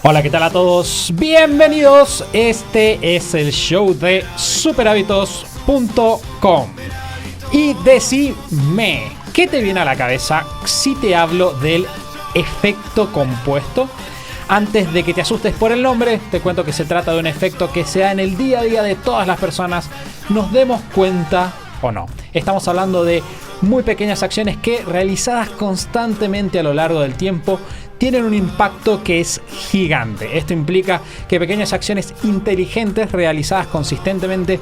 Hola, ¿qué tal a todos? Bienvenidos. Este es el show de superhábitos.com. Y decime, ¿qué te viene a la cabeza si te hablo del efecto compuesto? Antes de que te asustes por el nombre, te cuento que se trata de un efecto que se da en el día a día de todas las personas, nos demos cuenta o no. Estamos hablando de muy pequeñas acciones que, realizadas constantemente a lo largo del tiempo, tienen un impacto que es gigante. Esto implica que pequeñas acciones inteligentes realizadas consistentemente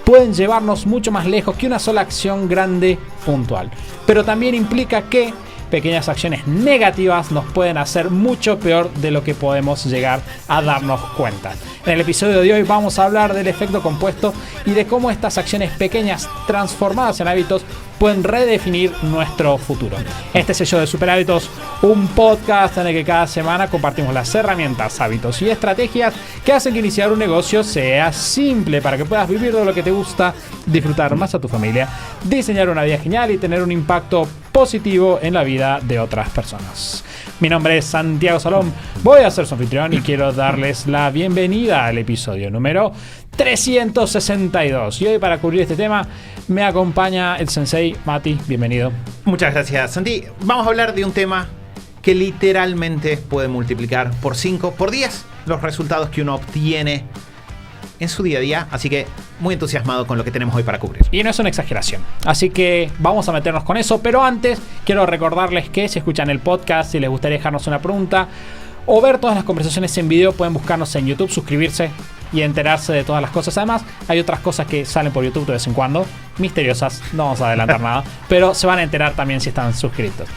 pueden llevarnos mucho más lejos que una sola acción grande puntual. Pero también implica que pequeñas acciones negativas nos pueden hacer mucho peor de lo que podemos llegar a darnos cuenta. En el episodio de hoy vamos a hablar del efecto compuesto y de cómo estas acciones pequeñas transformadas en hábitos pueden redefinir nuestro futuro. Este es el show de Super Hábitos, un podcast en el que cada semana compartimos las herramientas, hábitos y estrategias que hacen que iniciar un negocio sea simple para que puedas vivir de lo que te gusta, disfrutar más a tu familia, diseñar una vida genial y tener un impacto positivo en la vida de otras personas. Mi nombre es Santiago Salom, voy a ser su anfitrión y quiero darles la bienvenida al episodio número 362. Y hoy, para cubrir este tema, me acompaña el sensei Mati. Bienvenido. Muchas gracias, Santi. Vamos a hablar de un tema que literalmente puede multiplicar por 5, por 10 los resultados que uno obtiene en su día a día, así que muy entusiasmado con lo que tenemos hoy para cubrir. Y no es una exageración, así que vamos a meternos con eso, pero antes quiero recordarles que si escuchan el podcast, si les gustaría dejarnos una pregunta o ver todas las conversaciones en video, pueden buscarnos en YouTube, suscribirse y enterarse de todas las cosas. Además, hay otras cosas que salen por YouTube de vez en cuando, misteriosas, no vamos a adelantar nada, pero se van a enterar también si están suscritos.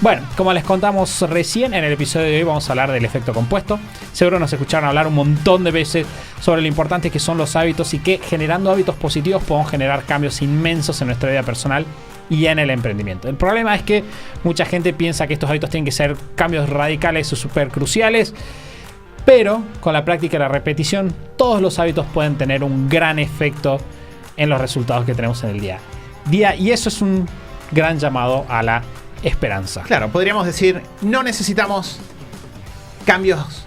Bueno, como les contamos recién, en el episodio de hoy vamos a hablar del efecto compuesto. Seguro nos escucharon hablar un montón de veces sobre lo importante que son los hábitos y que generando hábitos positivos podemos generar cambios inmensos en nuestra vida personal y en el emprendimiento. El problema es que mucha gente piensa que estos hábitos tienen que ser cambios radicales o súper cruciales, pero con la práctica y la repetición, todos los hábitos pueden tener un gran efecto en los resultados que tenemos en el día a día, y eso es un gran llamado a la esperanza. Claro, podríamos decir, no necesitamos cambios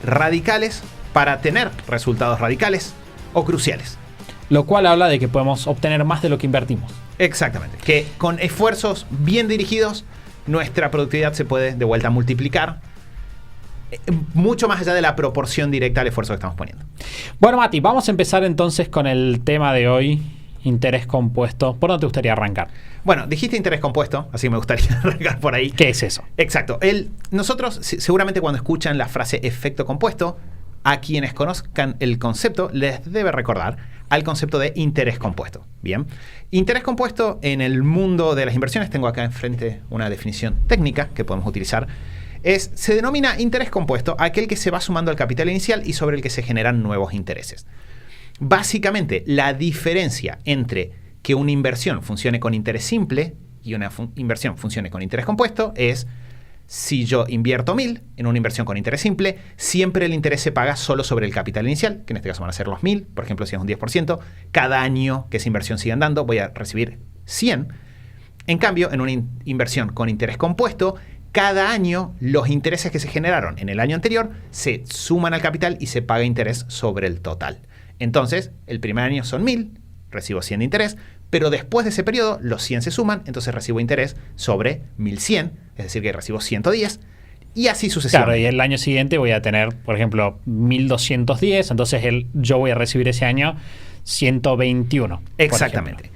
radicales para tener resultados radicales o cruciales. Lo cual habla de que podemos obtener más de lo que invertimos. Exactamente. Que con esfuerzos bien dirigidos, nuestra productividad se puede de vuelta multiplicar mucho más allá de la proporción directa al esfuerzo que estamos poniendo. Bueno, Mati, vamos a empezar entonces con el tema de hoy, interés compuesto. ¿Por dónde te gustaría arrancar? Bueno, dijiste interés compuesto, así que me gustaría arrancar por ahí. ¿Qué es eso? Exacto. Nosotros, seguramente cuando escuchan la frase efecto compuesto, a quienes conozcan el concepto, les debe recordar al concepto de interés compuesto. Bien. Interés compuesto en el mundo de las inversiones, tengo acá enfrente una definición técnica que podemos utilizar. Se denomina interés compuesto aquel que se va sumando al capital inicial y sobre el que se generan nuevos intereses. Básicamente, la diferencia entre que una inversión funcione con interés simple y una inversión funcione con interés compuesto es: si yo invierto 1.000 en una inversión con interés simple, siempre el interés se paga solo sobre el capital inicial, que en este caso van a ser los 1.000, por ejemplo, si es un 10%. Cada año que esa inversión siga andando, voy a recibir 100. En cambio, en una inversión con interés compuesto, cada año los intereses que se generaron en el año anterior se suman al capital y se paga interés sobre el total. Entonces, el primer año son 1.000, recibo 100 de interés, pero después de ese periodo los 100 se suman, entonces recibo interés sobre 1.100, es decir que recibo 110 y así sucesivamente. Claro, y el año siguiente voy a tener, por ejemplo, 1.210, entonces yo voy a recibir ese año 121. Exactamente.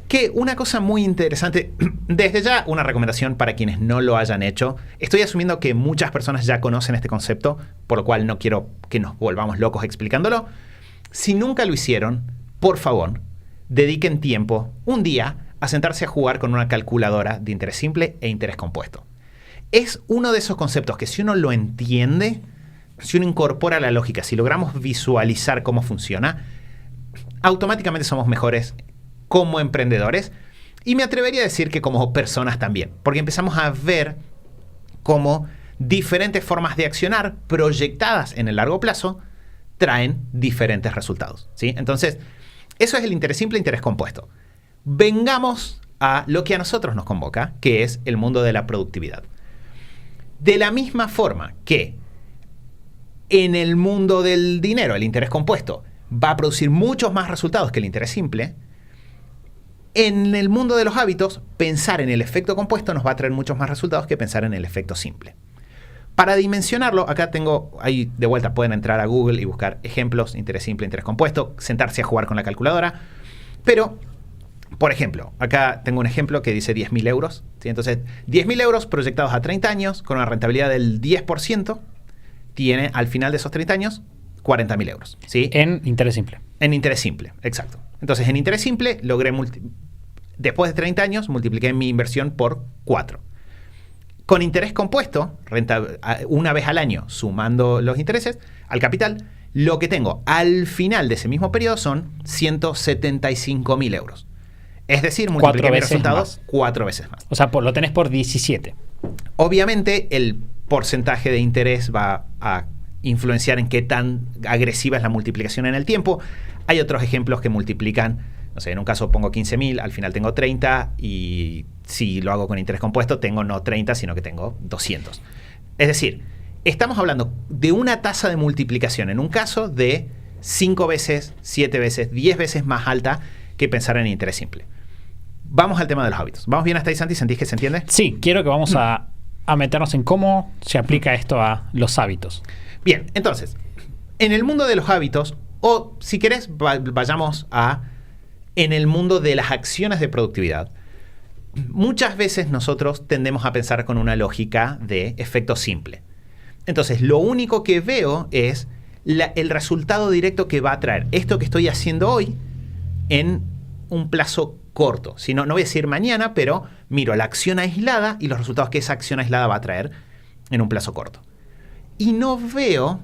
Que una cosa muy interesante, desde ya una recomendación para quienes no lo hayan hecho. Estoy asumiendo que muchas personas ya conocen este concepto, por lo cual no quiero que nos volvamos locos explicándolo. Si nunca lo hicieron, por favor, dediquen tiempo, un día, a sentarse a jugar con una calculadora de interés simple e interés compuesto. Es uno de esos conceptos que si uno lo entiende, si uno incorpora la lógica, si logramos visualizar cómo funciona, automáticamente somos mejores como emprendedores, y me atrevería a decir que como personas también, porque empezamos a ver cómo diferentes formas de accionar proyectadas en el largo plazo traen diferentes resultados, ¿sí? Entonces, eso es el interés simple e interés compuesto. Vengamos a lo que a nosotros nos convoca, que es el mundo de la productividad. De la misma forma que en el mundo del dinero, el interés compuesto va a producir muchos más resultados que el interés simple, en el mundo de los hábitos, pensar en el efecto compuesto nos va a traer muchos más resultados que pensar en el efecto simple. Para dimensionarlo, acá tengo, ahí de vuelta pueden entrar a Google y buscar ejemplos, interés simple, interés compuesto, sentarse a jugar con la calculadora. Pero, por ejemplo, acá tengo un ejemplo que dice 10.000 euros. ¿Sí? Entonces, 10.000 euros proyectados a 30 años con una rentabilidad del 10%, tiene al final de esos 30 años 40.000 euros. ¿Sí? En interés simple. En interés simple, exacto. Entonces, en interés simple, logré después de 30 años, multipliqué mi inversión por 4. Con interés compuesto, una vez al año, sumando los intereses al capital, lo que tengo al final de ese mismo periodo son 175.000 euros. Es decir, multipliqué mi resultado 4 veces más. O sea, lo tenés por 17. Obviamente, el porcentaje de interés va a influenciar en qué tan agresiva es la multiplicación en el tiempo. Hay otros ejemplos que multiplican, no sé, en un caso pongo 15.000, al final tengo 30 y si lo hago con interés compuesto tengo no 30, sino que tengo 200. Es decir, estamos hablando de una tasa de multiplicación, en un caso de 5 veces, 7 veces, 10 veces más alta que pensar en interés simple. Vamos al tema de los hábitos. ¿Vamos bien hasta ahí, Santi? ¿Sentís que se entiende? Sí, quiero que vamos a meternos en cómo se aplica esto a los hábitos. Bien, entonces, en el mundo de los hábitos, o si querés, vayamos a en el mundo de las acciones de productividad. Muchas veces nosotros tendemos a pensar con una lógica de efecto simple. Entonces, lo único que veo es el resultado directo que va a traer esto que estoy haciendo hoy en un plazo corto. Si no, no voy a decir mañana, pero miro la acción aislada y los resultados que esa acción aislada va a traer en un plazo corto. Y no veo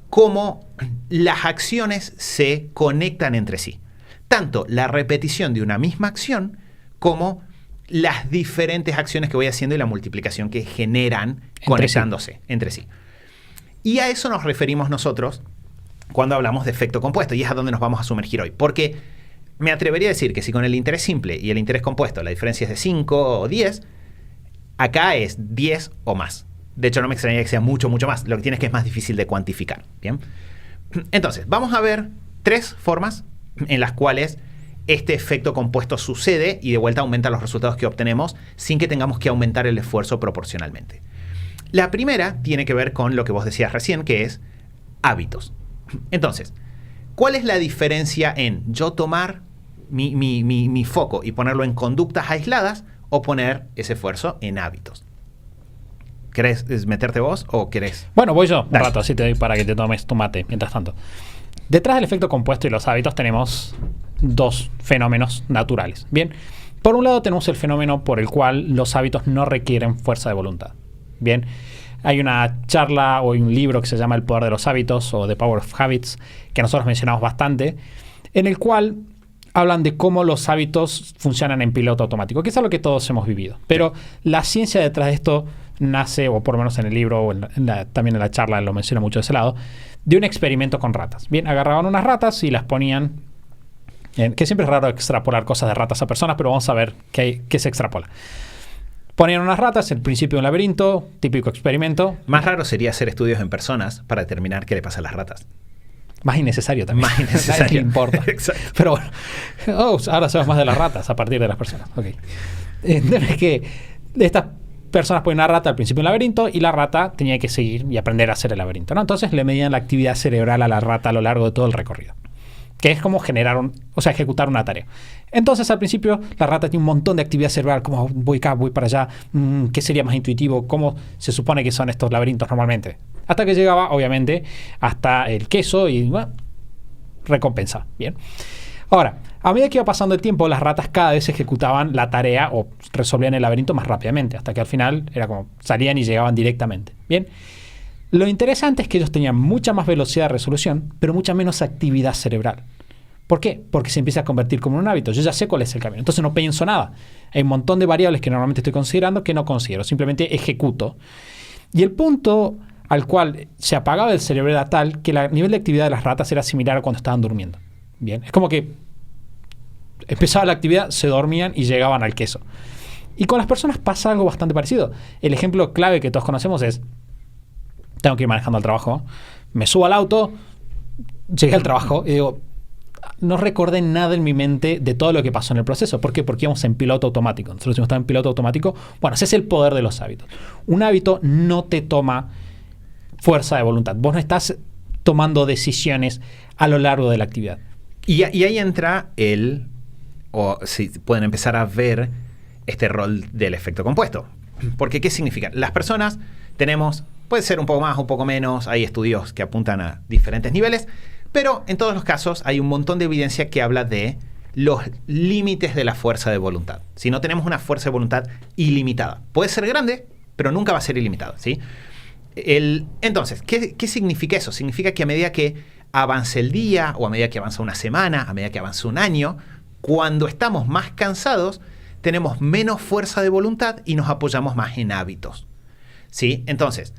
cómo las acciones se conectan entre sí. Tanto la repetición de una misma acción como las diferentes acciones que voy haciendo y la multiplicación que generan conectándose entre sí. Y a eso nos referimos nosotros cuando hablamos de efecto compuesto, y es a donde nos vamos a sumergir hoy. Porque me atrevería a decir que si con el interés simple y el interés compuesto la diferencia es de 5 o 10, acá es 10 o más. De hecho, no me extrañaría que sea mucho, mucho más. Lo que tiene es que es más difícil de cuantificar. ¿Bien? Entonces, vamos a ver 3 formas en las cuales este efecto compuesto sucede y de vuelta aumenta los resultados que obtenemos sin que tengamos que aumentar el esfuerzo proporcionalmente. La primera tiene que ver con lo que vos decías recién, que es hábitos. Entonces, ¿cuál es la diferencia en yo tomar mi foco y ponerlo en conductas aisladas o poner ese esfuerzo en hábitos? ¿Querés meterte vos o querés? Bueno, voy yo un rato, así te doy para que te tomes tu mate mientras tanto. Detrás del efecto compuesto y los hábitos tenemos 2 fenómenos naturales. Bien, por un lado tenemos el fenómeno por el cual los hábitos no requieren fuerza de voluntad. Bien, hay una charla o un libro que se llama El poder de los hábitos o The Power of Habits, que nosotros mencionamos bastante, en el cual hablan de cómo los hábitos funcionan en piloto automático, que es algo que todos hemos vivido. Pero la ciencia detrás de esto nace, o por lo menos en el libro, o también en la charla lo menciona mucho de ese lado, de un experimento con ratas. Bien, agarraban unas ratas y las ponían, que siempre es raro extrapolar cosas de ratas a personas, pero vamos a ver qué se extrapola. Ponían unas ratas en el principio de un laberinto, típico experimento. Más raro sería hacer estudios en personas para determinar qué le pasa a las ratas. Más innecesario también. Más innecesario. No importa. Exacto. Pero bueno, ahora sabes más de las ratas a partir de las personas. Okay. Entonces, que estas personas ponen una rata al principio de un laberinto y la rata tenía que seguir y aprender a hacer el laberinto, ¿no? Entonces le medían la actividad cerebral a la rata a lo largo de todo el recorrido, que es como ejecutar una tarea. Entonces, al principio, la rata tiene un montón de actividad cerebral, como voy acá, voy para allá, ¿qué sería más intuitivo? ¿Cómo se supone que son estos laberintos normalmente? Hasta que llegaba, obviamente, hasta el queso y, bueno, recompensa. Bien. Ahora, a medida que iba pasando el tiempo, las ratas cada vez ejecutaban la tarea o resolvían el laberinto más rápidamente, hasta que al final era como salían y llegaban directamente. Bien. Lo interesante es que ellos tenían mucha más velocidad de resolución, pero mucha menos actividad cerebral. ¿Por qué? Porque se empieza a convertir como en un hábito. Yo ya sé cuál es el camino, entonces no pienso nada. Hay un montón de variables que normalmente estoy considerando que no considero, simplemente ejecuto. Y el punto al cual se apagaba el cerebro era tal que el nivel de actividad de las ratas era similar a cuando estaban durmiendo. Bien, es como que empezaba la actividad, se dormían y llegaban al queso. Y con las personas pasa algo bastante parecido. El ejemplo clave que todos conocemos es: tengo que ir manejando al trabajo, me subo al auto, llegué al trabajo y digo, no recordé nada en mi mente de todo lo que pasó en el proceso. ¿Por qué? Porque íbamos en piloto automático. Nosotros estamos en piloto automático. Bueno, ese es el poder de los hábitos. Un hábito no te toma fuerza de voluntad. Vos no estás tomando decisiones a lo largo de la actividad. Y ahí entra o si pueden empezar a ver este rol del efecto compuesto. Porque, ¿qué significa? Las personas tenemos, puede ser un poco más, un poco menos, hay estudios que apuntan a diferentes niveles, pero en todos los casos hay un montón de evidencia que habla de los límites de la fuerza de voluntad. Si no tenemos una fuerza de voluntad ilimitada. Puede ser grande, pero nunca va a ser ilimitada, ¿sí? Entonces, ¿qué significa eso? Significa que a medida que avance el día, o a medida que avanza una semana, a medida que avanza un año, cuando estamos más cansados, tenemos menos fuerza de voluntad y nos apoyamos más en hábitos, ¿sí? Entonces,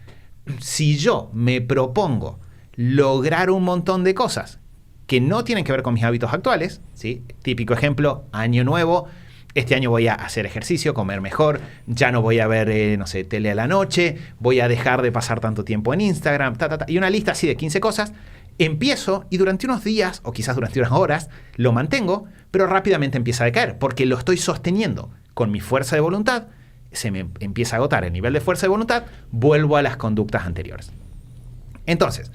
si yo me propongo lograr un montón de cosas que no tienen que ver con mis hábitos actuales, ¿sí? Típico ejemplo, año nuevo, este año voy a hacer ejercicio, comer mejor, ya no voy a ver, tele a la noche, voy a dejar de pasar tanto tiempo en Instagram, y una lista así de 15 cosas. Empiezo y durante unos días, o quizás durante unas horas, lo mantengo, pero rápidamente empieza a decaer, porque lo estoy sosteniendo con mi fuerza de voluntad, se me empieza a agotar el nivel de fuerza de voluntad, vuelvo a las conductas anteriores. Entonces,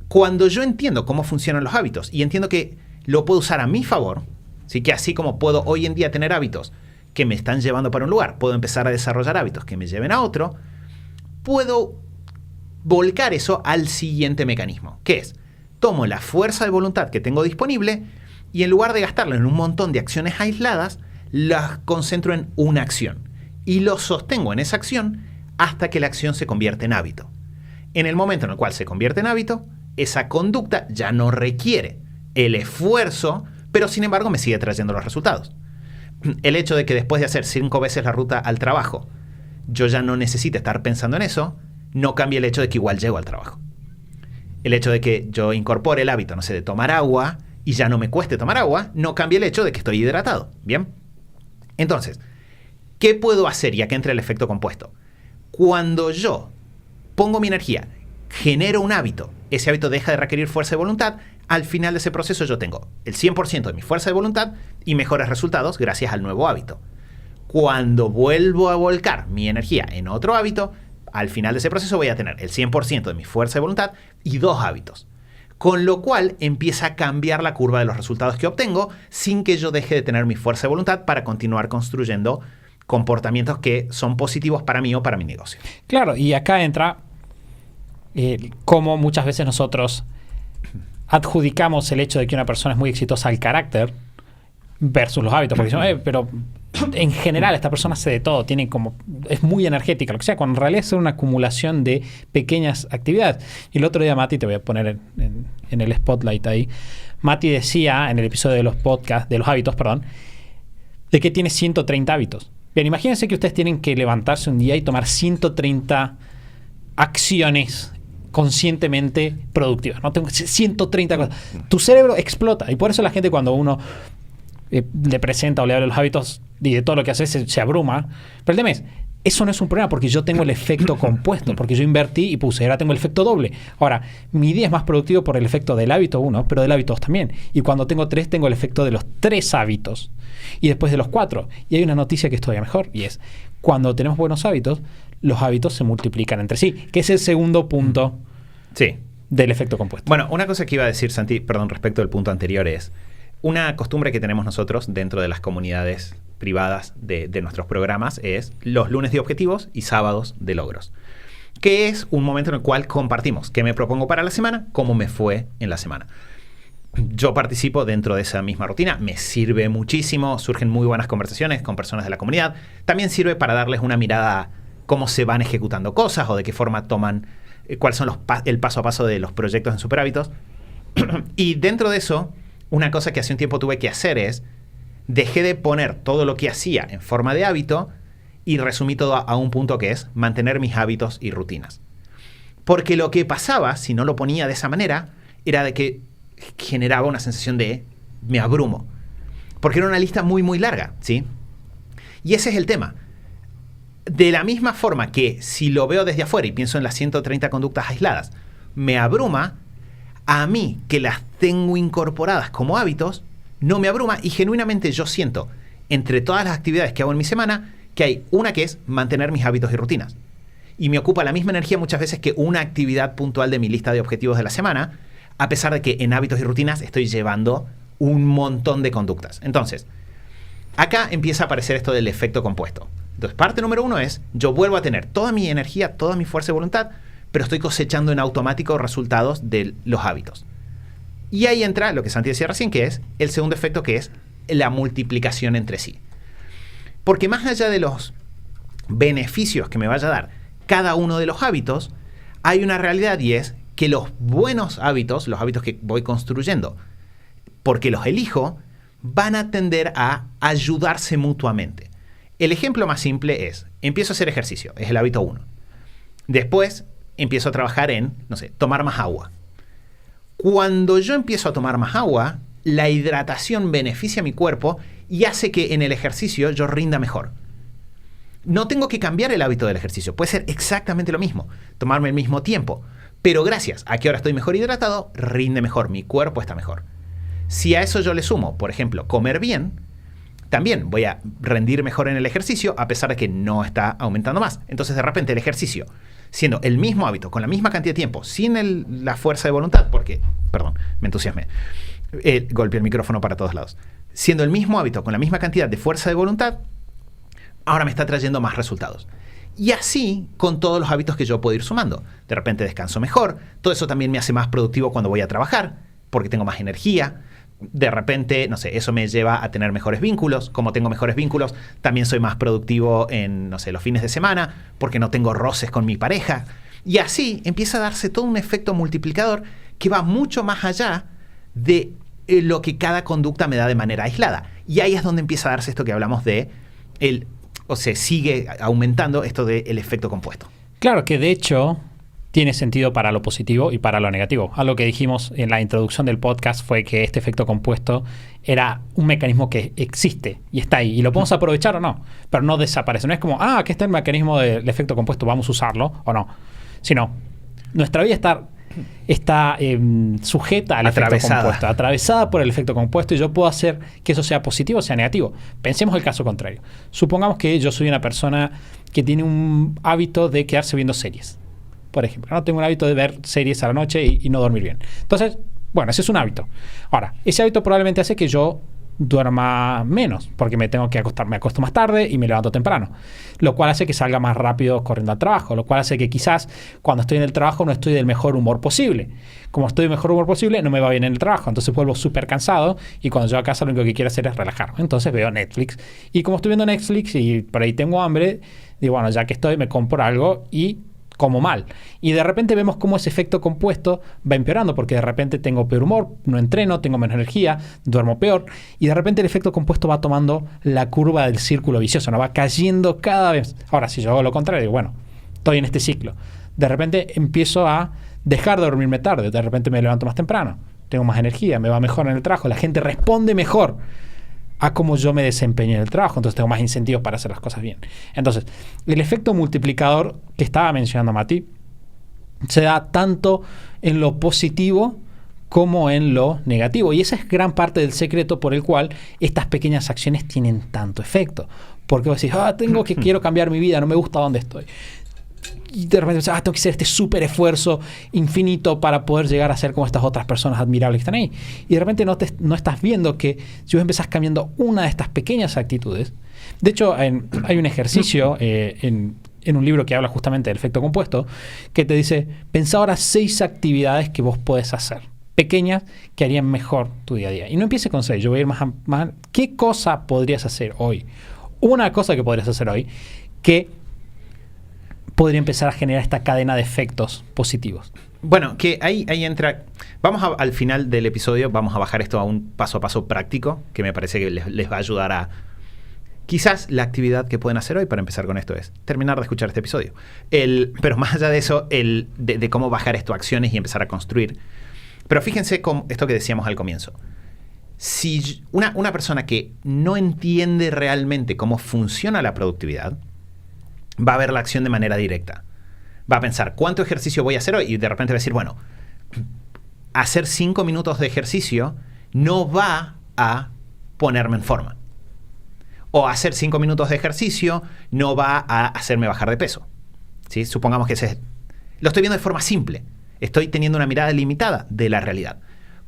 cuando yo entiendo cómo funcionan los hábitos y entiendo que lo puedo usar a mi favor, ¿sí? Que así como puedo hoy en día tener hábitos que me están llevando para un lugar, puedo empezar a desarrollar hábitos que me lleven a otro, puedo volcar eso al siguiente mecanismo, que es, tomo la fuerza de voluntad que tengo disponible y en lugar de gastarla en un montón de acciones aisladas, las concentro en una acción y lo sostengo en esa acción hasta que la acción se convierte en hábito. En el momento en el cual se convierte en hábito, esa conducta ya no requiere el esfuerzo, pero sin embargo me sigue trayendo los resultados. El hecho de que después de hacer 5 veces la ruta al trabajo, yo ya no necesite estar pensando en eso, no cambia el hecho de que igual llego al trabajo. El hecho de que yo incorpore el hábito, de tomar agua y ya no me cueste tomar agua, no cambia el hecho de que estoy hidratado. ¿Bien? Entonces, ¿qué puedo hacer ya que entre el efecto compuesto? Cuando yo pongo mi energía, genero un hábito, ese hábito deja de requerir fuerza de voluntad, al final de ese proceso yo tengo el 100% de mi fuerza de voluntad y mejores resultados gracias al nuevo hábito. Cuando vuelvo a volcar mi energía en otro hábito, al final de ese proceso voy a tener el 100% de mi fuerza de voluntad y 2 hábitos. Con lo cual empieza a cambiar la curva de los resultados que obtengo sin que yo deje de tener mi fuerza de voluntad para continuar construyendo comportamientos que son positivos para mí o para mi negocio. Claro, y acá entra cómo muchas veces nosotros adjudicamos el hecho de que una persona es muy exitosa al carácter versus los hábitos, porque decimos, pero en general esta persona hace de todo, es muy energética, lo que sea, cuando en realidad es una acumulación de pequeñas actividades. Y el otro día, Mati, te voy a poner en el spotlight ahí, Mati decía en el episodio de los podcasts, de los hábitos, perdón, de que tiene 130 hábitos. Bien, imagínense que ustedes tienen que levantarse un día y tomar 130 acciones conscientemente productivas, ¿no? Tengo 130 cosas. Tu cerebro explota y por eso la gente cuando uno le presenta o le habla de los hábitos y de todo lo que hace se abruma. Pero el tema es, eso no es un problema porque yo tengo el efecto compuesto, porque yo invertí y puse, ahora tengo el efecto doble. Ahora, mi día es más productivo por el efecto del hábito 1, pero del hábito 2 también. Y cuando tengo 3, tengo el efecto de los 3 hábitos. Y después de los 4. Y hay una noticia que es todavía mejor, y es, cuando tenemos buenos hábitos, los hábitos se multiplican entre sí, que es el segundo punto del efecto compuesto. Bueno, una cosa que iba a decir, Santi, respecto al punto anterior es, una costumbre que tenemos nosotros dentro de las comunidades privadas de nuestros programas es los lunes de objetivos y sábados de logros, que es un momento en el cual compartimos qué me propongo para la semana, cómo me fue en la semana. Yo participo dentro de esa misma rutina, me sirve muchísimo, surgen muy buenas conversaciones con personas de la comunidad, también sirve para darles una mirada a cómo se van ejecutando cosas o de qué forma toman, cuáles son el paso a paso de los proyectos en Superhábitos. Y dentro de eso, una cosa que hace un tiempo tuve que hacer es, dejé de poner todo lo que hacía en forma de hábito y resumí todo a un punto que es mantener mis hábitos y rutinas. Porque lo que pasaba, si no lo ponía de esa manera, era de que generaba una sensación de me abrumo. Porque era una lista muy, muy larga, ¿sí? Y ese es el tema. De la misma forma que si lo veo desde afuera y pienso en las 130 conductas aisladas, me abruma, a mí que las tengo incorporadas como hábitos, no me abruma y genuinamente yo siento, entre todas las actividades que hago en mi semana, que hay una que es mantener mis hábitos y rutinas. Y me ocupa la misma energía muchas veces que una actividad puntual de mi lista de objetivos de la semana, a pesar de que en hábitos y rutinas estoy llevando un montón de conductas. Entonces, acá empieza a aparecer esto del efecto compuesto. Entonces, parte número 1 es, yo vuelvo a tener toda mi energía, toda mi fuerza de voluntad, pero estoy cosechando en automático resultados de los hábitos. Y ahí entra lo que Santi decía recién, que es el segundo efecto, que es la multiplicación entre sí. Porque más allá de los beneficios que me vaya a dar cada uno de los hábitos, hay una realidad y es que los buenos hábitos, los hábitos que voy construyendo, porque los elijo, van a tender a ayudarse mutuamente. El ejemplo más simple es, empiezo a hacer ejercicio, es el hábito 1. Después empiezo a trabajar en, no sé, tomar más agua. Cuando yo empiezo a tomar más agua, la hidratación beneficia a mi cuerpo y hace que en el ejercicio yo rinda mejor. No tengo que cambiar el hábito del ejercicio, puede ser exactamente lo mismo, tomarme el mismo tiempo, pero gracias a que ahora estoy mejor hidratado, rinde mejor, mi cuerpo está mejor. Si a eso yo le sumo, por ejemplo, comer bien, también voy a rendir mejor en el ejercicio a pesar de que no está aumentando más. Entonces, de repente, el ejercicio, siendo el mismo hábito, con la misma cantidad de tiempo, sin la fuerza de voluntad, porque, perdón, me entusiasmé, golpeé el micrófono para todos lados. Siendo el mismo hábito, con la misma cantidad de fuerza de voluntad, ahora me está trayendo más resultados. Y así con todos los hábitos que yo puedo ir sumando. De repente descanso mejor, todo eso también me hace más productivo cuando voy a trabajar, porque tengo más energía. De repente, no sé, eso me lleva a tener mejores vínculos. Como tengo mejores vínculos, también soy más productivo en, no sé, los fines de semana, porque no tengo roces con mi pareja. Y así empieza a darse todo un efecto multiplicador que va mucho más allá de lo que cada conducta me da de manera aislada. Y ahí es donde empieza a darse esto que hablamos de se sigue aumentando esto del efecto compuesto. Claro que de hecho tiene sentido para lo positivo y para lo negativo. Algo que dijimos en la introducción del podcast fue que este efecto compuesto era un mecanismo que existe y está ahí. Y lo podemos aprovechar o no, pero no desaparece. No es como, aquí está el mecanismo del efecto compuesto, vamos a usarlo o no. Sino, nuestra vida está sujeta al efecto compuesto, atravesada por el efecto compuesto, y yo puedo hacer que eso sea positivo o sea negativo. Pensemos el caso contrario. Supongamos que yo soy una persona que tiene un hábito de quedarse viendo series. Por ejemplo, no tengo un hábito de ver series a la noche y no dormir bien. Entonces, bueno, ese es un hábito. Ahora, ese hábito probablemente hace que yo duerma menos, porque me acuesto más tarde y me levanto temprano, lo cual hace que salga más rápido corriendo al trabajo, lo cual hace que quizás cuando estoy en el trabajo no estoy del mejor humor posible. Como estoy del mejor humor posible, no me va bien en el trabajo, entonces vuelvo súper cansado y cuando llego a casa lo único que quiero hacer es relajarme. Entonces veo Netflix y como estoy viendo Netflix y por ahí tengo hambre, digo, bueno, ya que estoy, me compro algo y como mal. Y de repente vemos cómo ese efecto compuesto va empeorando, porque de repente tengo peor humor, no entreno, tengo menos energía, duermo peor, y de repente el efecto compuesto va tomando la curva del círculo vicioso, ¿no? Va cayendo cada vez. Ahora, si yo hago lo contrario, digo, bueno, estoy en este ciclo. De repente empiezo a dejar de dormirme tarde, de repente me levanto más temprano, tengo más energía, me va mejor en el trabajo, la gente responde mejor a cómo yo me desempeño en el trabajo, entonces tengo más incentivos para hacer las cosas bien. Entonces, el efecto multiplicador que estaba mencionando Mati se da tanto en lo positivo como en lo negativo, y esa es gran parte del secreto por el cual estas pequeñas acciones tienen tanto efecto. Porque vos decís, quiero cambiar mi vida, no me gusta donde estoy. Y de repente tengo que hacer este súper esfuerzo infinito para poder llegar a ser como estas otras personas admirables que están ahí. Y de repente no estás viendo que si vos empezás cambiando una de estas pequeñas actitudes. De hecho, hay un ejercicio en un libro que habla justamente del efecto compuesto, que te dice, pensá ahora 6 actividades que vos podés hacer, pequeñas, que harían mejor tu día a día. Y no empieces con 6, yo voy a ir más. ¿Qué cosa podrías hacer hoy? Una cosa que podrías hacer hoy que podría empezar a generar esta cadena de efectos positivos. Bueno, que ahí entra. Al final del episodio vamos a bajar esto a un paso práctico que me parece que les va a ayudar a Quizás la actividad que pueden hacer hoy para empezar con esto es terminar de escuchar este episodio. Pero más allá de eso, de cómo bajar esto a acciones y empezar a construir. Pero fíjense con esto que decíamos al comienzo. Si una persona que no entiende realmente cómo funciona la productividad, va a ver la acción de manera directa. Va a pensar, ¿cuánto ejercicio voy a hacer hoy? Y de repente va a decir, bueno, hacer 5 minutos de ejercicio no va a ponerme en forma. O hacer 5 minutos de ejercicio no va a hacerme bajar de peso. ¿Sí? Supongamos que lo estoy viendo de forma simple. Estoy teniendo una mirada limitada de la realidad.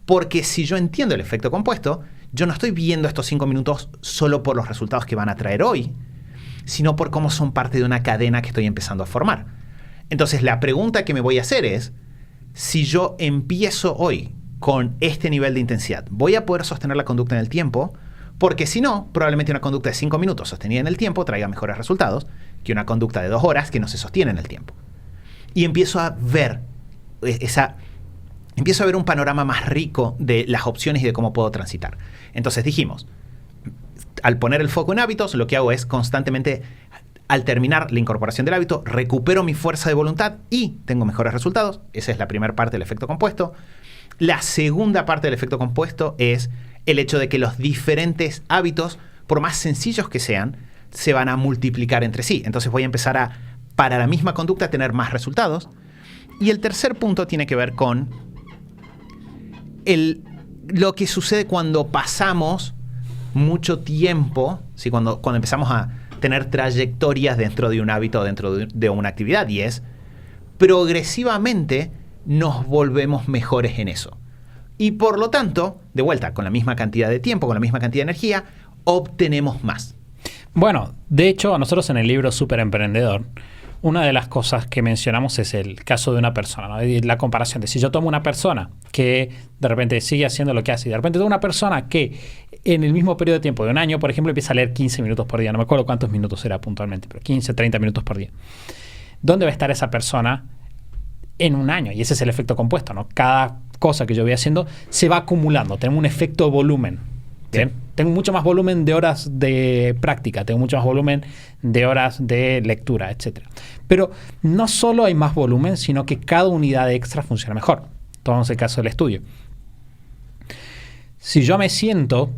Porque si yo entiendo el efecto compuesto, yo no estoy viendo estos 5 minutos solo por los resultados que van a traer hoy, sino por cómo son parte de una cadena que estoy empezando a formar. Entonces, la pregunta que me voy a hacer es, si yo empiezo hoy con este nivel de intensidad, ¿voy a poder sostener la conducta en el tiempo? Porque si no, probablemente una conducta de 5 minutos sostenida en el tiempo traiga mejores resultados que una conducta de 2 horas que no se sostiene en el tiempo. Y empiezo a ver un panorama más rico de las opciones y de cómo puedo transitar. Entonces dijimos, al poner el foco en hábitos, lo que hago es constantemente, al terminar la incorporación del hábito, recupero mi fuerza de voluntad y tengo mejores resultados. Esa es la primera parte del efecto compuesto. La segunda parte del efecto compuesto es el hecho de que los diferentes hábitos, por más sencillos que sean, se van a multiplicar entre sí. Entonces voy a empezar para la misma conducta, tener más resultados. Y el tercer punto tiene que ver con lo que sucede cuando pasamos mucho tiempo, ¿sí? cuando empezamos a tener trayectorias dentro de un hábito, dentro de una actividad, y es progresivamente nos volvemos mejores en eso. Y por lo tanto, de vuelta, con la misma cantidad de tiempo, con la misma cantidad de energía, obtenemos más. Bueno, de hecho, nosotros en el libro Súper Emprendedor, una de las cosas que mencionamos es el caso de una persona, ¿no? Y la comparación de si yo tomo una persona que de repente sigue haciendo lo que hace y de repente tomo una persona que en el mismo periodo de tiempo de un año, por ejemplo, empieza a leer 15 minutos por día. No me acuerdo cuántos minutos era puntualmente, pero 15, 30 minutos por día. ¿Dónde va a estar esa persona en un año? Y ese es el efecto compuesto, ¿no? Cada cosa que yo voy haciendo se va acumulando. Tenemos un efecto volumen. ¿Bien? Sí. Tengo mucho más volumen de horas de práctica, tengo mucho más volumen de horas de lectura, etc. Pero no solo hay más volumen, sino que cada unidad extra funciona mejor. Tomamos el caso del estudio. Si yo me siento,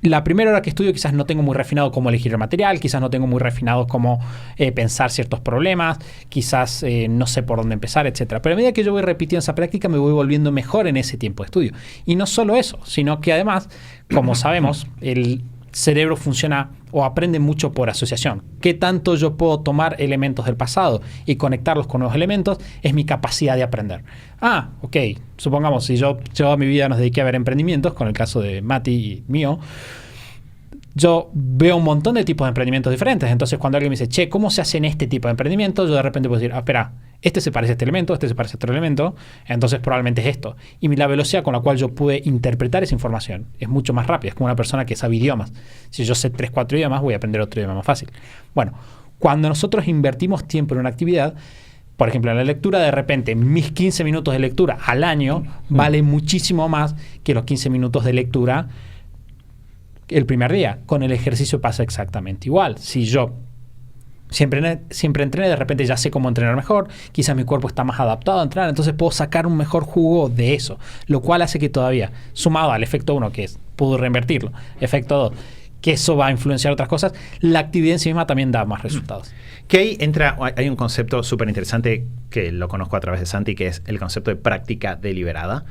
la primera hora que estudio quizás no tengo muy refinado cómo elegir el material, quizás no tengo muy refinado cómo pensar ciertos problemas, quizás no sé por dónde empezar, etc. Pero a medida que yo voy repitiendo esa práctica me voy volviendo mejor en ese tiempo de estudio. Y no solo eso, sino que además, como sabemos, el cerebro funciona o aprende mucho por asociación. ¿Qué tanto yo puedo tomar elementos del pasado y conectarlos con nuevos elementos? Es mi capacidad de aprender. Ok, supongamos si yo toda mi vida nos dediqué a ver emprendimientos, con el caso de Mati y mío, yo veo un montón de tipos de emprendimientos diferentes. Entonces cuando alguien me dice, che, ¿cómo se hace en este tipo de emprendimiento? Yo de repente puedo decir, espera, este se parece a este elemento, este se parece a otro elemento, entonces probablemente es esto. Y la velocidad con la cual yo pude interpretar esa información es mucho más rápida. Es como una persona que sabe idiomas. Si yo sé 3, 4 idiomas, voy a aprender otro idioma más fácil. Bueno, cuando nosotros invertimos tiempo en una actividad, por ejemplo, en la lectura, de repente, mis 15 minutos de lectura al año vale muchísimo más que los 15 minutos de lectura el primer día. Con el ejercicio pasa exactamente igual. Si yo siempre entrené, de repente ya sé cómo entrenar mejor, quizás mi cuerpo está más adaptado a entrenar, entonces puedo sacar un mejor jugo de eso, lo cual hace que todavía, sumado al efecto 1, que es, puedo reinvertirlo, efecto 2, que eso va a influenciar otras cosas, la actividad en sí misma también da más resultados. Que ahí hay un concepto súper interesante que lo conozco a través de Santi, que es el concepto de práctica deliberada,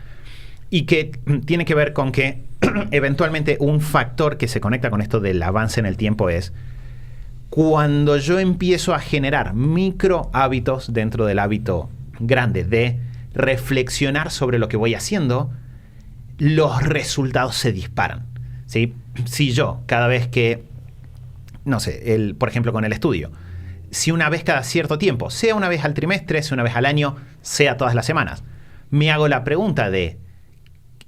y que tiene que ver con que eventualmente un factor que se conecta con esto del avance en el tiempo es cuando yo empiezo a generar micro hábitos dentro del hábito grande de reflexionar sobre lo que voy haciendo, los resultados se disparan, ¿sí? Si yo cada vez que, no sé, por ejemplo con el estudio, si una vez cada cierto tiempo, sea una vez al trimestre, sea una vez al año, sea todas las semanas, me hago la pregunta de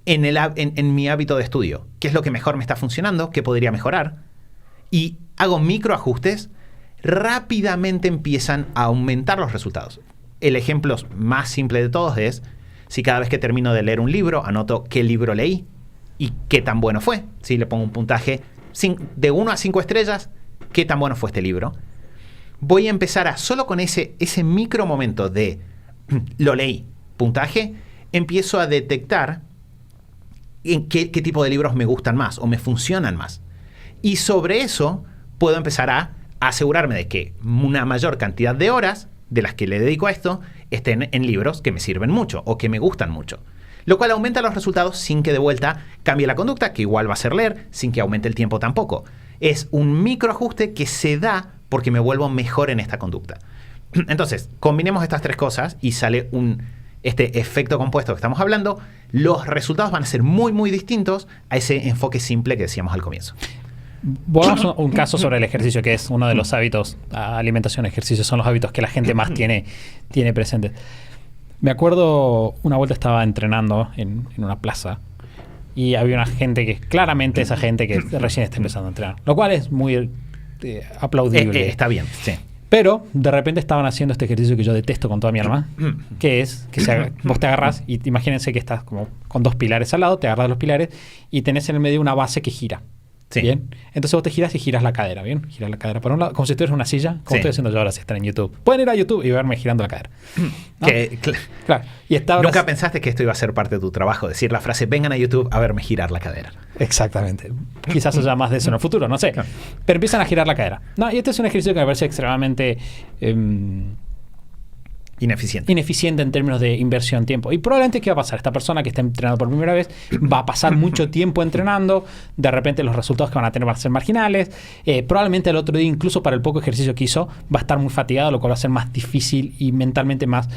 en mi hábito de estudio, ¿qué es lo que mejor me está funcionando? ¿Qué podría mejorar? Y hago microajustes, rápidamente empiezan a aumentar los resultados. El ejemplo más simple de todos es, si cada vez que termino de leer un libro, anoto qué libro leí y qué tan bueno fue. Si le pongo un puntaje de 1 a 5 estrellas, ¿qué tan bueno fue este libro? Voy a empezar a, solo con ese micro momento de lo leí, puntaje, empiezo a detectar en qué tipo de libros me gustan más o me funcionan más. Y sobre eso puedo empezar a asegurarme de que una mayor cantidad de horas de las que le dedico a esto estén en libros que me sirven mucho o que me gustan mucho. Lo cual aumenta los resultados sin que de vuelta cambie la conducta, que igual va a ser leer, sin que aumente el tiempo tampoco. Es un microajuste que se da porque me vuelvo mejor en esta conducta. Entonces, combinemos estas tres cosas y sale este efecto compuesto que estamos hablando. Los resultados van a ser muy, muy distintos a ese enfoque simple que decíamos al comienzo. Volvamos un caso sobre el ejercicio, que es uno de los hábitos. Alimentación, ejercicio, son los hábitos que la gente más tiene presentes. Me acuerdo, una vuelta estaba entrenando en una plaza y había una gente que, claramente esa gente que recién está empezando a entrenar, lo cual es muy aplaudible. Está bien, sí. Pero de repente estaban haciendo este ejercicio que yo detesto con toda mi alma, que es que vos te agarrás y imagínense que estás como con dos pilares al lado, te agarras los pilares y tenés en el medio una base que gira. Sí. Bien. Entonces vos te giras y giras la cadera, ¿bien? Giras la cadera para un lado, como si estuvieras en una silla, como estoy haciendo yo ahora si están en YouTube. Pueden ir a YouTube y verme girando la cadera, ¿no? Claro. Y Nunca pensaste que esto iba a ser parte de tu trabajo, decir la frase, vengan a YouTube a verme girar la cadera. Exactamente. Quizás haya más de eso en el futuro, no sé. Claro. Pero empiezan a girar la cadera. No, y este es un ejercicio que me parece extremadamente ineficiente en términos de inversión tiempo. Y probablemente, ¿qué va a pasar? Esta persona que está entrenando por primera vez va a pasar mucho tiempo entrenando, de repente los resultados que van a tener van a ser marginales, probablemente el otro día, incluso para el poco ejercicio que hizo, va a estar muy fatigado, lo cual va a ser más difícil y mentalmente más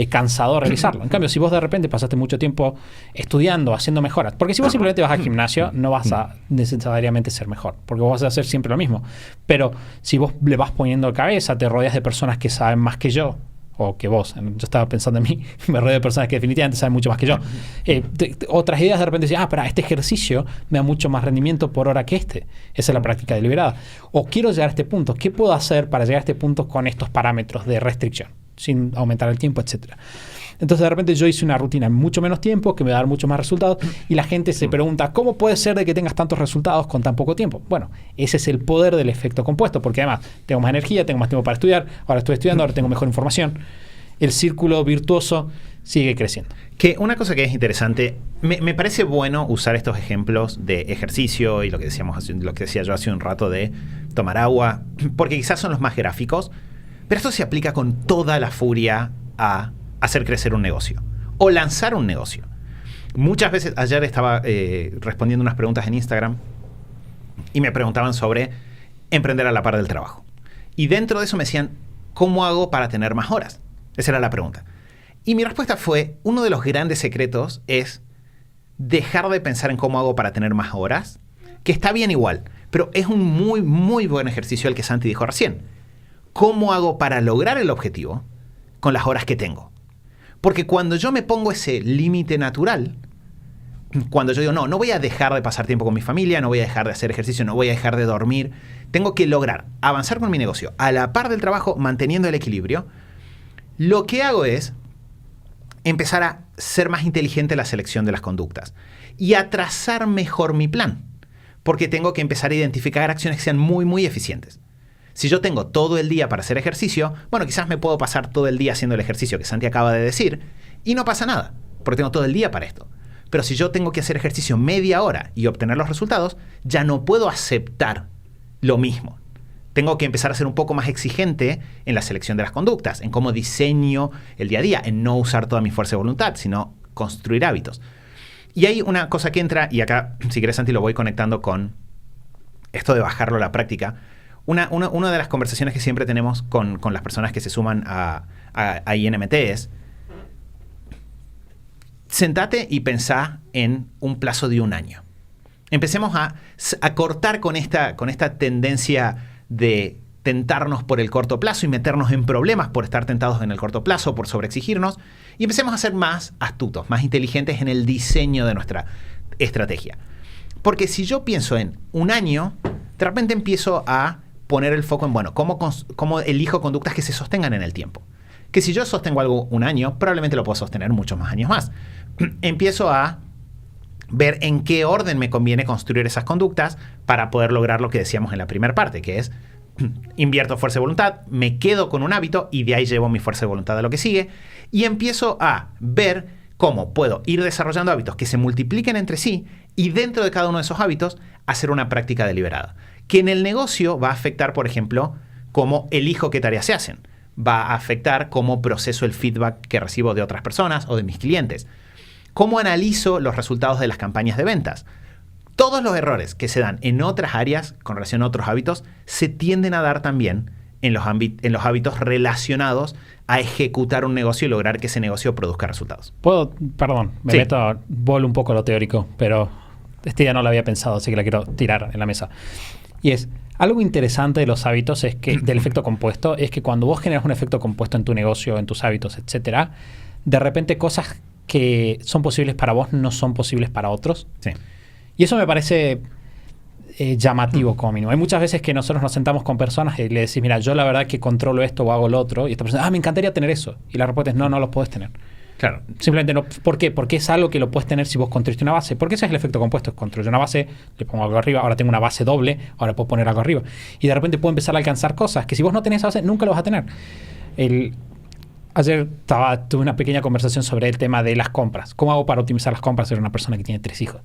cansado realizarlo. En cambio, si vos de repente pasaste mucho tiempo estudiando, haciendo mejoras, porque si vos simplemente vas al gimnasio, no vas a necesariamente ser mejor, porque vos vas a hacer siempre lo mismo. Pero si vos le vas poniendo cabeza, te rodeas de personas que saben más que yo, o que vos, yo estaba pensando en mí, me rodeo de personas que definitivamente saben mucho más que yo. Otras ideas de repente dicen, pero este ejercicio me da mucho más rendimiento por hora que este. Esa es la práctica deliberada. O quiero llegar a este punto, ¿qué puedo hacer para llegar a este punto con estos parámetros de restricción, sin aumentar el tiempo, etcétera? Entonces de repente yo hice una rutina en mucho menos tiempo que me va a dar muchos más resultados y la gente se pregunta, ¿cómo puede ser de que tengas tantos resultados con tan poco tiempo? Bueno, ese es el poder del efecto compuesto, porque además tengo más energía, tengo más tiempo para estudiar, ahora estoy estudiando, ahora tengo mejor información. El círculo virtuoso sigue creciendo. Que una cosa que es interesante, me parece bueno usar estos ejemplos de ejercicio y lo que decía yo hace un rato de tomar agua, porque quizás son los más gráficos, pero esto se aplica con toda la furia a hacer crecer un negocio o lanzar un negocio. Muchas veces, ayer estaba respondiendo unas preguntas en Instagram y me preguntaban sobre emprender a la par del trabajo. Y dentro de eso me decían, ¿cómo hago para tener más horas? Esa era la pregunta. Y mi respuesta fue, uno de los grandes secretos es dejar de pensar en cómo hago para tener más horas, que está bien igual, pero es un muy, muy buen ejercicio el que Santi dijo recién. ¿Cómo hago para lograr el objetivo con las horas que tengo? Porque cuando yo me pongo ese límite natural, cuando yo digo, no voy a dejar de pasar tiempo con mi familia, no voy a dejar de hacer ejercicio, no voy a dejar de dormir, tengo que lograr avanzar con mi negocio a la par del trabajo, manteniendo el equilibrio, lo que hago es empezar a ser más inteligente en la selección de las conductas y a trazar mejor mi plan, porque tengo que empezar a identificar acciones que sean muy, muy eficientes. Si yo tengo todo el día para hacer ejercicio, bueno, quizás me puedo pasar todo el día haciendo el ejercicio que Santi acaba de decir y no pasa nada, porque tengo todo el día para esto. Pero si yo tengo que hacer ejercicio media hora y obtener los resultados, ya no puedo aceptar lo mismo. Tengo que empezar a ser un poco más exigente en la selección de las conductas, en cómo diseño el día a día, en no usar toda mi fuerza de voluntad, sino construir hábitos. Y hay una cosa que entra, y acá, si querés, Santi, lo voy conectando con esto de bajarlo a la práctica. Una de las conversaciones que siempre tenemos con las personas que se suman a INMT es, sentate y pensá en un plazo de un año. Empecemos a cortar con esta tendencia de tentarnos por el corto plazo y meternos en problemas por estar tentados en el corto plazo, por sobreexigirnos, y empecemos a ser más astutos, más inteligentes en el diseño de nuestra estrategia. Porque si yo pienso en un año, de repente empiezo a poner el foco en, bueno, cómo elijo conductas que se sostengan en el tiempo. Que si yo sostengo algo un año, probablemente lo puedo sostener muchos más años más. Empiezo a ver en qué orden me conviene construir esas conductas para poder lograr lo que decíamos en la primera parte, que es invierto fuerza de voluntad, me quedo con un hábito y de ahí llevo mi fuerza de voluntad a lo que sigue y empiezo a ver cómo puedo ir desarrollando hábitos que se multipliquen entre sí y dentro de cada uno de esos hábitos hacer una práctica deliberada. Que en el negocio va a afectar, por ejemplo, cómo elijo qué tareas se hacen. Va a afectar cómo proceso el feedback que recibo de otras personas o de mis clientes. Cómo analizo los resultados de las campañas de ventas. Todos los errores que se dan en otras áreas con relación a otros hábitos se tienden a dar también en los hábitos relacionados a ejecutar un negocio y lograr que ese negocio produzca resultados. Perdón, me meto, vuelo un poco a lo teórico, pero esta idea no la había pensado, así que la quiero tirar en la mesa. Y es, algo interesante de los hábitos es que, del efecto compuesto, es que cuando vos generas un efecto compuesto en tu negocio, en tus hábitos, etcétera, de repente cosas que son posibles para vos no son posibles para otros. Sí. Y eso me parece llamativo como mínimo. Hay muchas veces que nosotros nos sentamos con personas y le decís, mira, yo la verdad que controlo esto o hago lo otro, y esta persona, me encantaría tener eso. Y la respuesta es, no lo podés tener. Claro. Simplemente no. ¿Por qué? Porque es algo que lo puedes tener si vos construiste una base. Porque ese es el efecto compuesto. Construyo una base, le pongo algo arriba, ahora tengo una base doble, ahora puedo poner algo arriba. Y de repente puedo empezar a alcanzar cosas que si vos no tenés esa base, nunca lo vas a tener. Ayer tuve una pequeña conversación sobre el tema de las compras. ¿Cómo hago para optimizar las compras? Era una persona que tiene 3 hijos.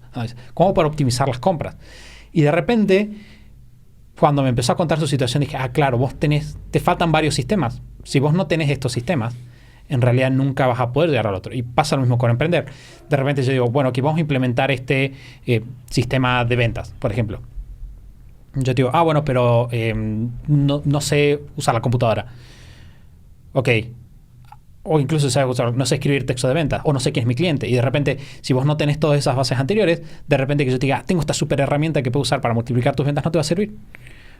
¿Cómo hago para optimizar las compras? Y de repente, cuando me empezó a contar su situación, dije, claro, te faltan varios sistemas. Si vos no tenés estos sistemas, en realidad nunca vas a poder llegar al otro. Y pasa lo mismo con emprender. De repente yo digo, bueno, que vamos a implementar este sistema de ventas, por ejemplo. Yo te digo, bueno, pero no sé usar la computadora. Ok. O incluso no sé escribir texto de ventas, o no sé quién es mi cliente. Y de repente, si vos no tenés todas esas bases anteriores, de repente que yo te diga, tengo esta super herramienta que puedo usar para multiplicar tus ventas, no te va a servir.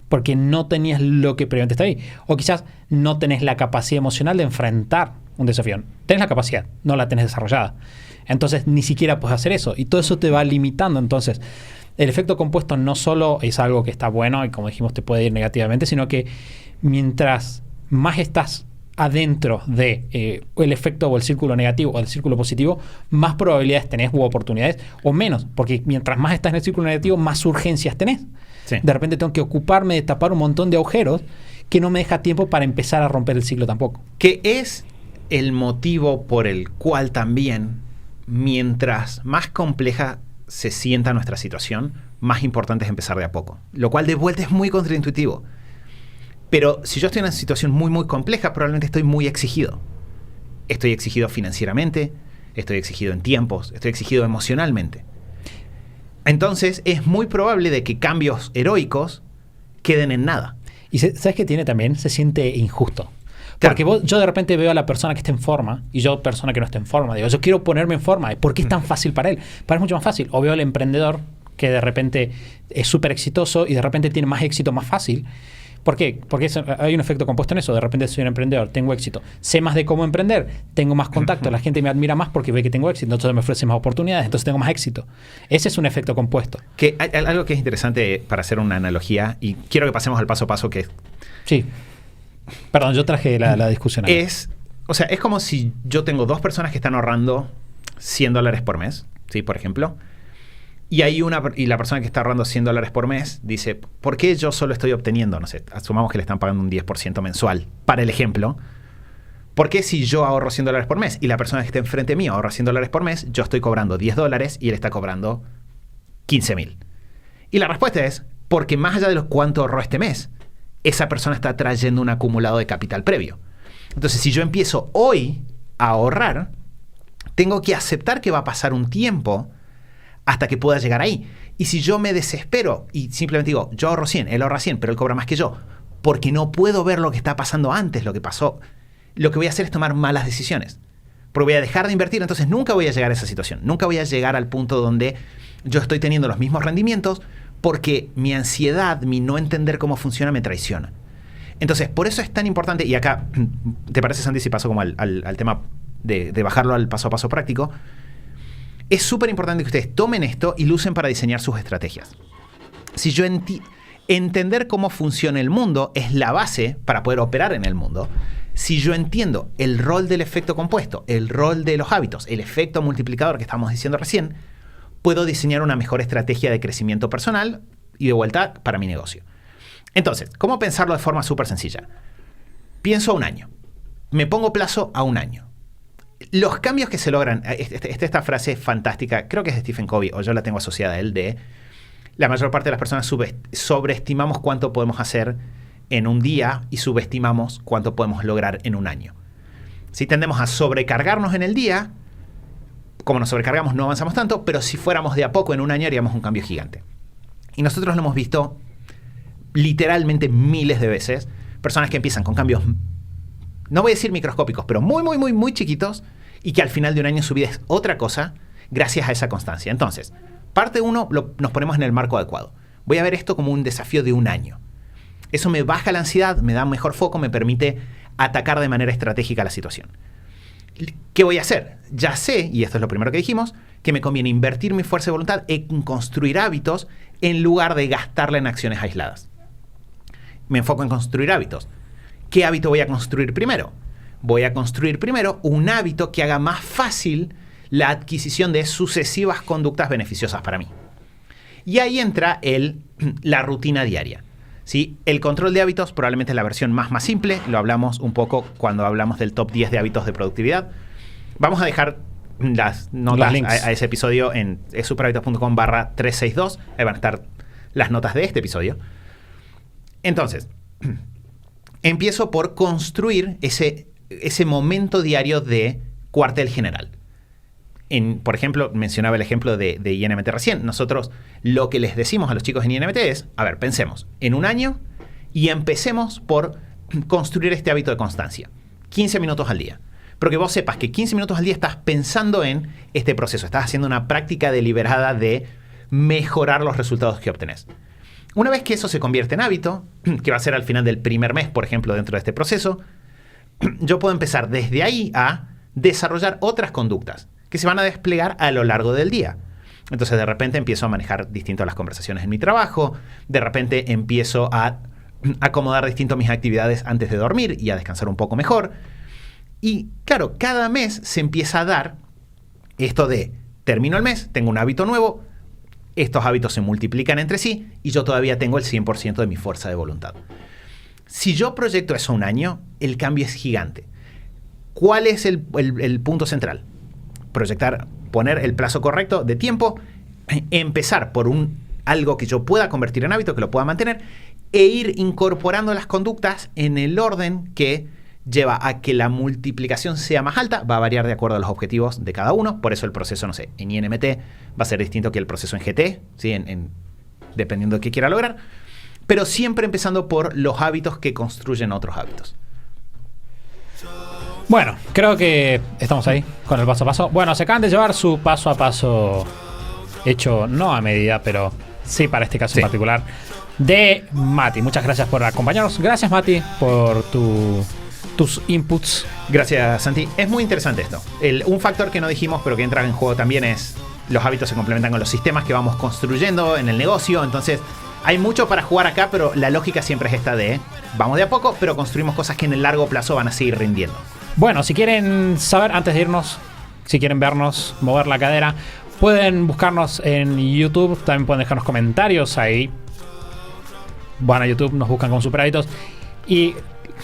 Porque no tenías lo que previamente está ahí. O quizás no tenés la capacidad emocional de enfrentar un desafío. Tenés la capacidad, no la tenés desarrollada. Entonces, ni siquiera puedes hacer eso. Y todo eso te va limitando. Entonces, el efecto compuesto no solo es algo que está bueno y, como dijimos, te puede ir negativamente, sino que mientras más estás adentro de el efecto o el círculo negativo o el círculo positivo, más probabilidades tenés u oportunidades, o menos, porque mientras más estás en el círculo negativo, más urgencias tenés. Sí. De repente tengo que ocuparme de tapar un montón de agujeros que no me deja tiempo para empezar a romper el ciclo tampoco. Que es el motivo por el cual también, mientras más compleja se sienta nuestra situación, más importante es empezar de a poco. Lo cual de vuelta es muy contraintuitivo. Pero si yo estoy en una situación muy, muy compleja, probablemente estoy muy exigido. Estoy exigido financieramente, estoy exigido en tiempos, estoy exigido emocionalmente. Entonces, es muy probable de que cambios heroicos queden en nada. Y ¿sabes qué tiene también? Se siente injusto. Porque yo de repente veo a la persona que está en forma y yo, persona que no está en forma, digo, yo quiero ponerme en forma. ¿Por qué es tan fácil para él? Para él es mucho más fácil. O veo al emprendedor que de repente es súper exitoso y de repente tiene más éxito más fácil. ¿Por qué? Porque hay un efecto compuesto en eso. De repente soy un emprendedor, tengo éxito, sé más de cómo emprender, tengo más contacto, la gente me admira más porque ve que tengo éxito, entonces me ofrece más oportunidades, entonces tengo más éxito. Ese es un efecto compuesto. Que hay algo que es interesante para hacer una analogía, y quiero que pasemos al paso a paso, que sí. Perdón, yo traje la discusión ahí. Es como si yo tengo 2 personas que están ahorrando $100 por mes, ¿sí? Por ejemplo. Y la persona que está ahorrando $100 por mes dice, ¿por qué yo solo estoy obteniendo, no sé, asumamos que le están pagando un 10% mensual, para el ejemplo? ¿Por qué si yo ahorro $100 por mes y la persona que está enfrente mío ahorra $100 por mes, yo estoy cobrando $10 y él está cobrando 15,000? Y la respuesta es, porque más allá de cuánto ahorró este mes, esa persona está trayendo un acumulado de capital previo. Entonces, si yo empiezo hoy a ahorrar, tengo que aceptar que va a pasar un tiempo hasta que pueda llegar ahí. Y si yo me desespero y simplemente digo, yo ahorro 100, él ahorra 100, pero él cobra más que yo, porque no puedo ver lo que está pasando antes, lo que pasó, lo que voy a hacer es tomar malas decisiones. Porque voy a dejar de invertir, entonces nunca voy a llegar a esa situación. Nunca voy a llegar al punto donde yo estoy teniendo los mismos rendimientos porque mi ansiedad, mi no entender cómo funciona, me traiciona. Entonces, por eso es tan importante, y acá, ¿te parece, Santi, si paso como al tema de bajarlo al paso a paso práctico? Es súper importante que ustedes tomen esto y lo usen para diseñar sus estrategias. Si yo entender cómo funciona el mundo es la base para poder operar en el mundo. Si yo entiendo el rol del efecto compuesto, el rol de los hábitos, el efecto multiplicador que estábamos diciendo recién, puedo diseñar una mejor estrategia de crecimiento personal y de vuelta para mi negocio. Entonces, ¿cómo pensarlo de forma súper sencilla? Pienso a un año. Me pongo plazo a un año. Los cambios que se logran, esta frase fantástica, creo que es de Stephen Covey, o yo la tengo asociada a él, de la mayor parte de las personas sobreestimamos cuánto podemos hacer en un día y subestimamos cuánto podemos lograr en un año. Si tendemos a sobrecargarnos en el día, como nos sobrecargamos no avanzamos tanto, pero si fuéramos de a poco en un año haríamos un cambio gigante. Y nosotros lo hemos visto literalmente miles de veces, personas que empiezan con cambios, no voy a decir microscópicos, pero muy chiquitos, y que al final de un año su vida es otra cosa gracias a esa constancia. Entonces, parte 1 nos ponemos en el marco adecuado. Voy a ver esto como un desafío de un año. Eso me baja la ansiedad, me da un mejor foco, me permite atacar de manera estratégica la situación. ¿Qué voy a hacer? Ya sé, y esto es lo primero que dijimos, que me conviene invertir mi fuerza de voluntad en construir hábitos en lugar de gastarla en acciones aisladas. Me enfoco en construir hábitos. ¿Qué hábito voy a construir primero? Voy a construir primero un hábito que haga más fácil la adquisición de sucesivas conductas beneficiosas para mí. Y ahí entra la rutina diaria. ¿Sí? El control de hábitos probablemente es la versión más simple. Lo hablamos un poco cuando hablamos del top 10 de hábitos de productividad. Vamos a dejar las notas a ese episodio en superhábitos.com/362. Ahí van a estar las notas de este episodio. Entonces, empiezo por construir ese momento diario de cuartel general. Por ejemplo, mencionaba el ejemplo de INMT recién. Nosotros lo que les decimos a los chicos en INMT es, a ver, pensemos en un año y empecemos por construir este hábito de constancia. 15 minutos al día. Pero que vos sepas que 15 minutos al día estás pensando en este proceso. Estás haciendo una práctica deliberada de mejorar los resultados que obtenés. Una vez que eso se convierte en hábito, que va a ser al final del primer mes, por ejemplo, dentro de este proceso, yo puedo empezar desde ahí a desarrollar otras conductas que se van a desplegar a lo largo del día. Entonces, de repente empiezo a manejar distinto las conversaciones en mi trabajo, de repente empiezo a acomodar distinto mis actividades antes de dormir y a descansar un poco mejor. Y claro, cada mes se empieza a dar esto de, termino el mes, tengo un hábito nuevo, estos hábitos se multiplican entre sí y yo todavía tengo el 100% de mi fuerza de voluntad. Si yo proyecto eso un año, el cambio es gigante. ¿Cuál es el punto central? Poner el plazo correcto de tiempo, empezar por algo que yo pueda convertir en hábito, que lo pueda mantener, e ir incorporando las conductas en el orden que lleva a que la multiplicación sea más alta. Va a variar de acuerdo a los objetivos de cada uno. Por eso el proceso, no sé, en INMT va a ser distinto que el proceso en GT, ¿sí? Dependiendo de qué quiera lograr. Pero siempre empezando por los hábitos que construyen otros hábitos. Bueno, creo que estamos ahí con el paso a paso. Bueno, se acaban de llevar su paso a paso hecho no a medida, pero sí para este caso en particular, de Mati. Muchas gracias por acompañarnos. Gracias, Mati, por tus inputs. Gracias, Santi. Es muy interesante esto. Un factor que no dijimos, pero que entra en juego también es los hábitos se complementan con los sistemas que vamos construyendo en el negocio. Entonces, hay mucho para jugar acá, pero la lógica siempre es esta de vamos de a poco, pero construimos cosas que en el largo plazo van a seguir rindiendo. Bueno, si quieren saber, antes de irnos, si quieren vernos mover la cadera, pueden buscarnos en YouTube. También pueden dejarnos comentarios ahí. Van a YouTube, nos buscan con Super Hábitos. Y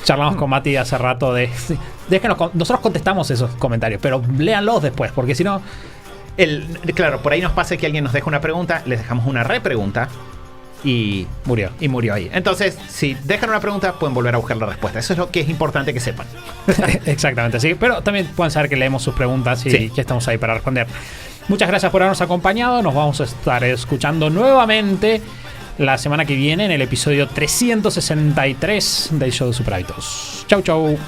charlamos con Mati hace rato nosotros contestamos esos comentarios, pero léanlos después, porque si no... Claro, por ahí nos pasa que alguien nos deja una pregunta, les dejamos una repregunta y murió ahí. Entonces, si dejan una pregunta, pueden volver a buscar la respuesta. Eso es lo que es importante que sepan. Exactamente, sí. Pero también pueden saber que leemos sus preguntas y que estamos ahí para responder. Muchas gracias por habernos acompañado. Nos vamos a estar escuchando nuevamente la semana que viene en el episodio 363 del show de Super Hábitos. Chau.